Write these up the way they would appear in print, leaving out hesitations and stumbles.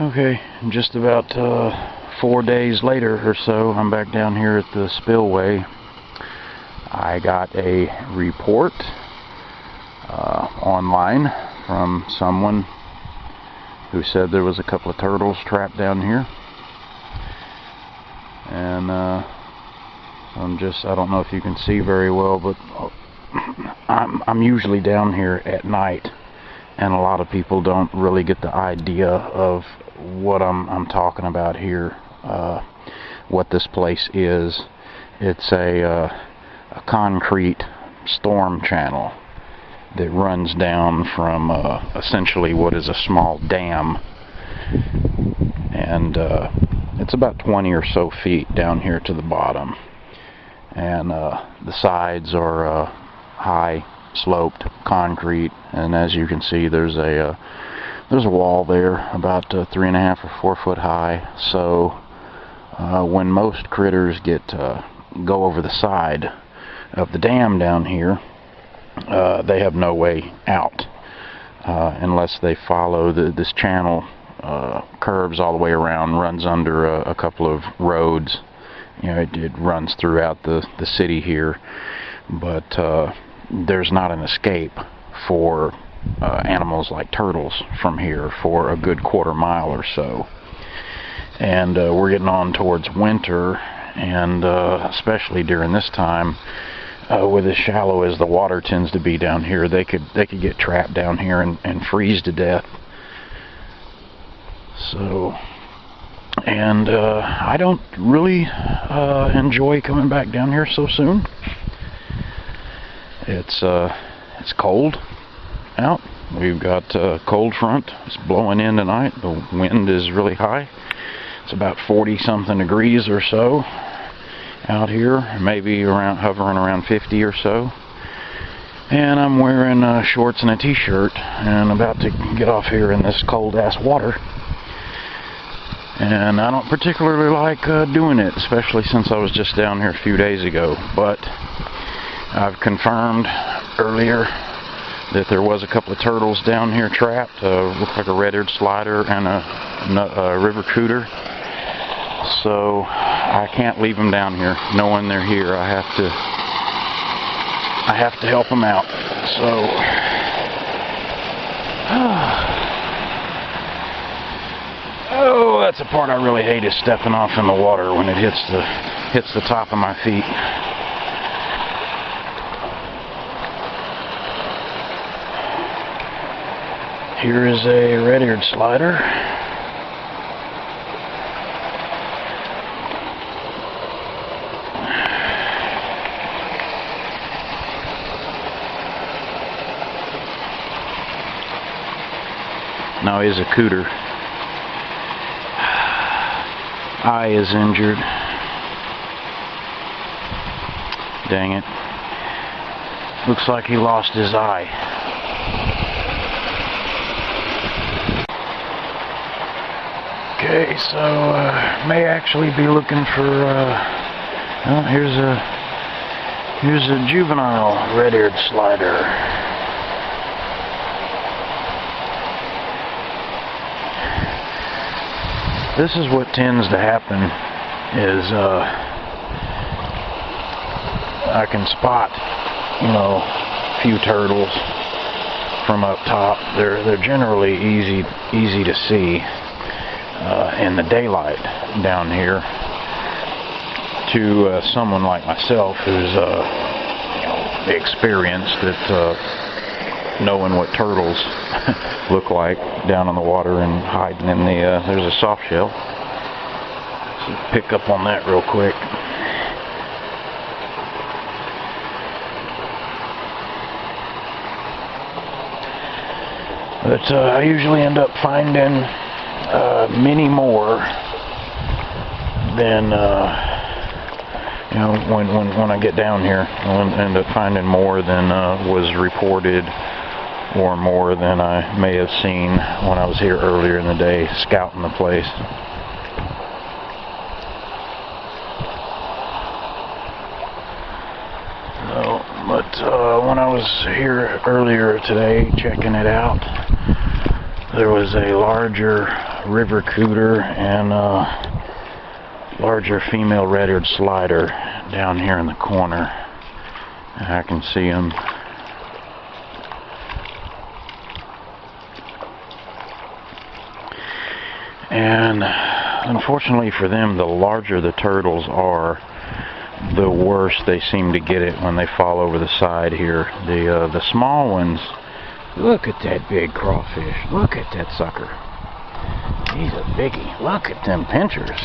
Okay, just about 4 days later or so, I'm back down here at the spillway. I got a report online from someone who said there was a couple of turtles trapped down here. And I don't know if you can see very well, but I'm usually down here at night, and a lot of people don't really get the idea of what I'm talking about here. What this place is. It's a concrete storm channel that runs down from essentially what is a small dam, and it's about 20 or so feet down here to the bottom, and the sides are high sloped concrete, and as you can see, there's a wall there about 3.5 or 4 foot high. So when most critters go over the side of the dam down here, they have no way out unless they follow this channel. Curves all the way around, runs under a couple of roads. You know, it runs throughout the city here, but there's not an escape for animals like turtles from here for a good 1/4 mile or so. And we're getting on towards winter, and especially during this time, with as shallow as the water tends to be down here, they could get trapped down here and freeze to death. So, and I don't really enjoy coming back down here so soon. It's cold out. We've got a cold front. It's blowing in tonight. The wind is really high. It's about 40 something degrees or so out here, maybe hovering around 50 or so. And I'm wearing shorts and a t-shirt and about to get off here in this cold ass water. And I don't particularly like doing it, especially since I was just down here a few days ago. But I've confirmed earlier that there was a couple of turtles down here trapped. Looked like a red-eared slider and a River Cooter. So I can't leave them down here knowing they're here. I have to help them out. So oh, that's the part I really hate, is stepping off in the water when it hits the top of my feet. Here is a red-eared slider. Now here's a cooter. Eye is injured. Dang it. Looks like he lost his eye. Okay, so may actually be looking for well, here's a juvenile red-eared slider. This is what tends to happen, is I can spot, a few turtles from up top. They're generally easy to see in the daylight down here. To someone like myself who's experienced at knowing what turtles look like down in the water and hiding in there's a soft shell. So pick up on that real quick. But I usually end up finding many more than when I get down here. I'll end up finding more than was reported, or more than I may have seen when I was here earlier in the day scouting the place. But when I was here earlier today checking it out, there was a larger river cooter and larger female red-eared slider down here in the corner. I can see them. And unfortunately for them, the larger the turtles are, the worse they seem to get it when they fall over the side here. The small ones, look at that big crawfish. Look at that sucker. He's a biggie. Look at them pinchers.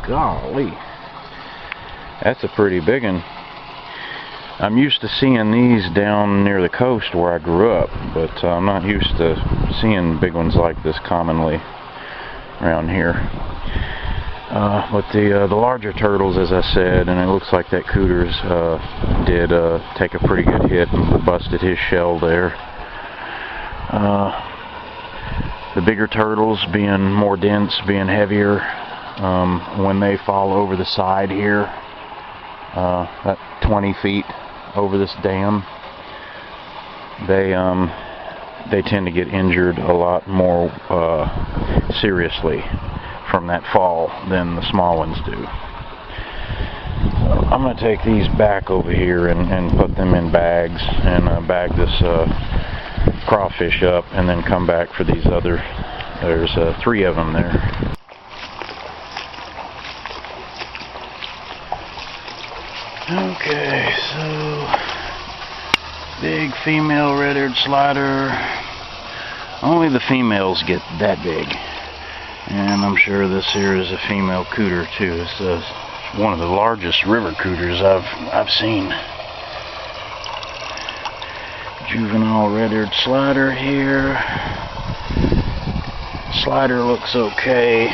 Golly. That's a pretty big one. I'm used to seeing these down near the coast where I grew up, but I'm not used to seeing big ones like this commonly around here. But the larger turtles, as I said, and it looks like that Cooters did take a pretty good hit and busted his shell there. The bigger turtles, being more dense, being heavier, when they fall over the side here, about 20 feet over this dam, they tend to get injured a lot more seriously from that fall than the small ones do. So I'm going to take these back over here and put them in bags and bag this crawfish up, and then come back for these other. There's 3 of them there. Okay, so big female red-eared slider. Only the females get that big, and I'm sure this here is a female cooter too. It's one of the largest river cooters I've seen. Juvenile red-eared slider here. Slider looks okay.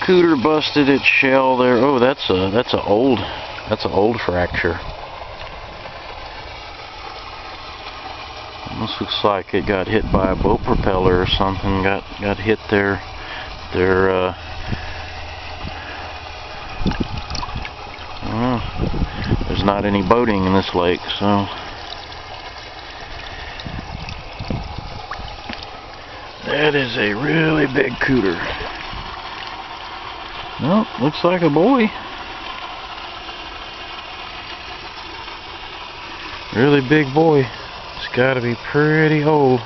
Cooter busted its shell there. Oh, that's an old fracture. Almost looks like it got hit by a boat propeller or something. Got hit there. There's not any boating in this lake, so that is a really big cooter. Well, looks like a boy. Really big boy. It's got to be pretty old.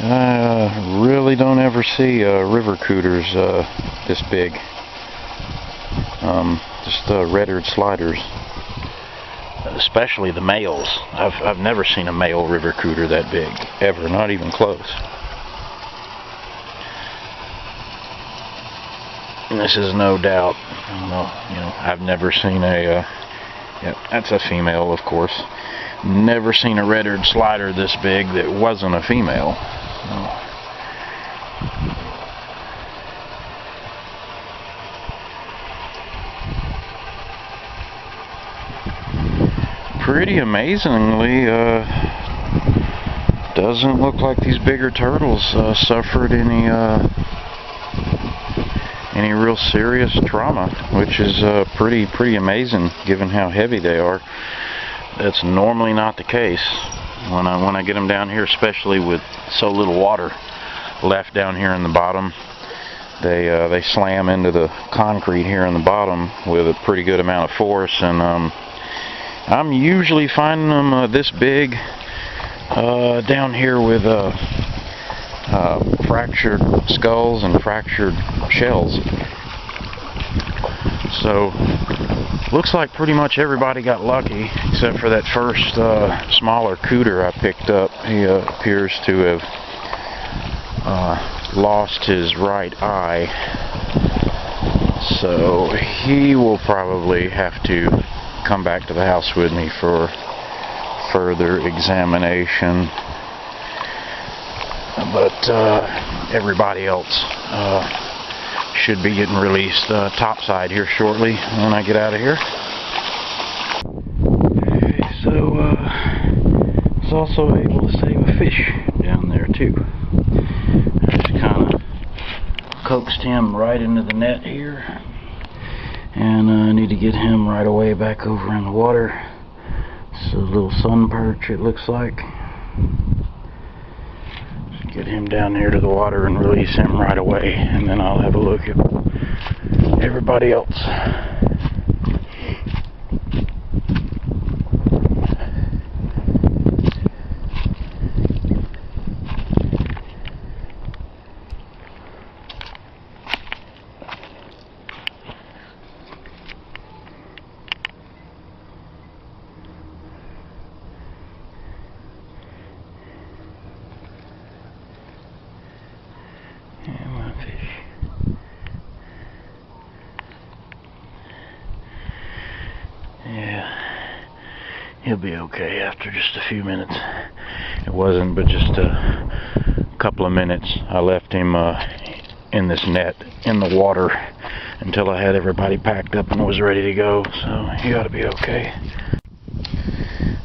I really don't ever see river cooters this big. Just red-eared sliders, especially the males. I've never seen a male river cooter that big ever, not even close. And this is no doubt, I've never seen a. Yep, that's a female, of course. Never seen a red-eared slider this big that wasn't a female. Pretty amazingly, doesn't look like these bigger turtles suffered any real serious trauma, which is pretty amazing given how heavy they are. That's normally not the case when I get them down here, especially with so little water left down here in the bottom. They slam into the concrete here in the bottom with a pretty good amount of force, and I'm usually finding them this big down here with fractured skulls and fractured shells. So looks like pretty much everybody got lucky except for that first smaller cooter I picked up. He appears to have lost his right eye, so he will probably have to come back to the house with me for further examination. But everybody else should be getting released topside here shortly when I get out of here. Okay, so I was also able to save a fish down there too. I just kind of coaxed him right into the net here, and I need to get him right away back over in the water. It's a little sun perch, it looks like. Just get him down here to the water and release him right away, and then I'll have a look at everybody else. Yeah, he'll be okay after just a few minutes. It wasn't but just a couple of minutes. I left him in this net in the water until I had everybody packed up and was ready to go, so he ought to be okay.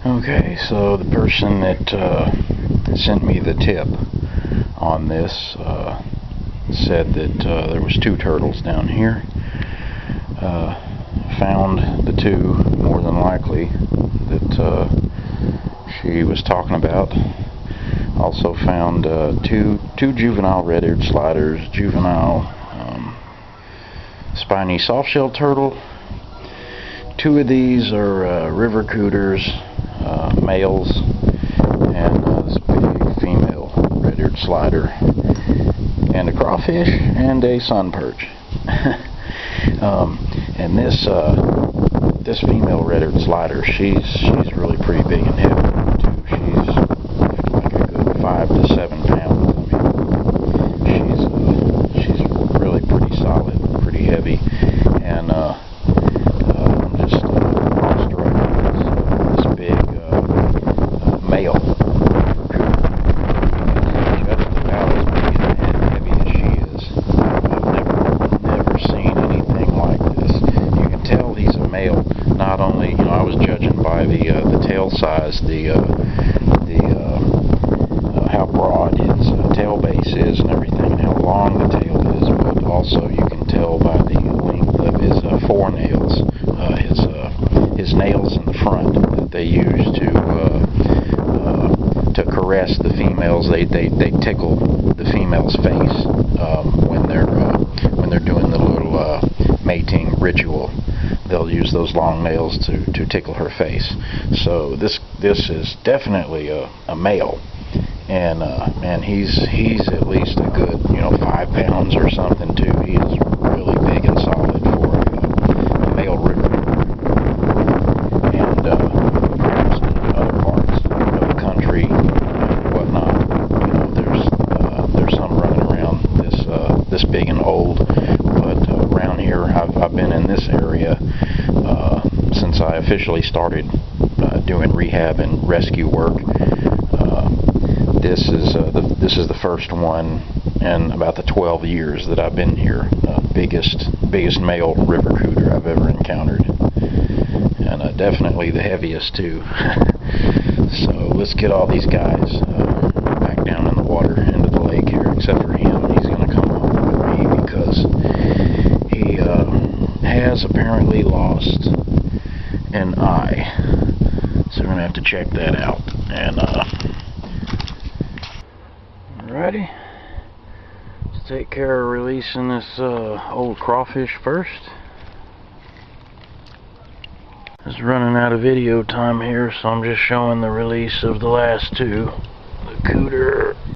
Okay, so the person that sent me the tip on this said that there was 2 turtles down here. Found the 2 more than likely that she was talking about. Also found two juvenile red-eared sliders, juvenile spiny soft-shell turtle. 2 of these are river cooters, males, and this big female red-eared slider, and a crawfish and a sun perch. And this female red-eared slider, she's really pretty big and heavy too. She's like a good 5 to 7 pounds. I mean, she's really pretty solid, pretty heavy, and I'm just awestruck with this big male recruiter. Just about as big and heavy as she is. I've never seen anything like this. You can tell he's a male. Not only, you know, I was judging by the tail size, how broad his tail base is and everything, and how long the tail is, but also you can tell by the length of his forenails, his nails in the front that they use to caress the females. They tickle the female's face when they're doing the little mating ritual. They'll use those long nails to tickle her face. So this is definitely a male, and he's at least a good 5 pounds or something too. He is really big and solid for a male river. And perhaps in other parts of the country and whatnot, there's some running around this big and old. But around here, I've been in this area since I officially started doing rehab and rescue work. This is the first one in about the 12 years that I've been here. Biggest male river cooter I've ever encountered, and definitely the heaviest too. So let's get all these guys back down in the water into the lake here, except for him. He's going to come up with me because he has apparently lost an eye, so we're going to have to check that out. And alrighty, let's take care of releasing this old crawfish first. It's running out of video time here, so I'm just showing the release of the last 2. The cooter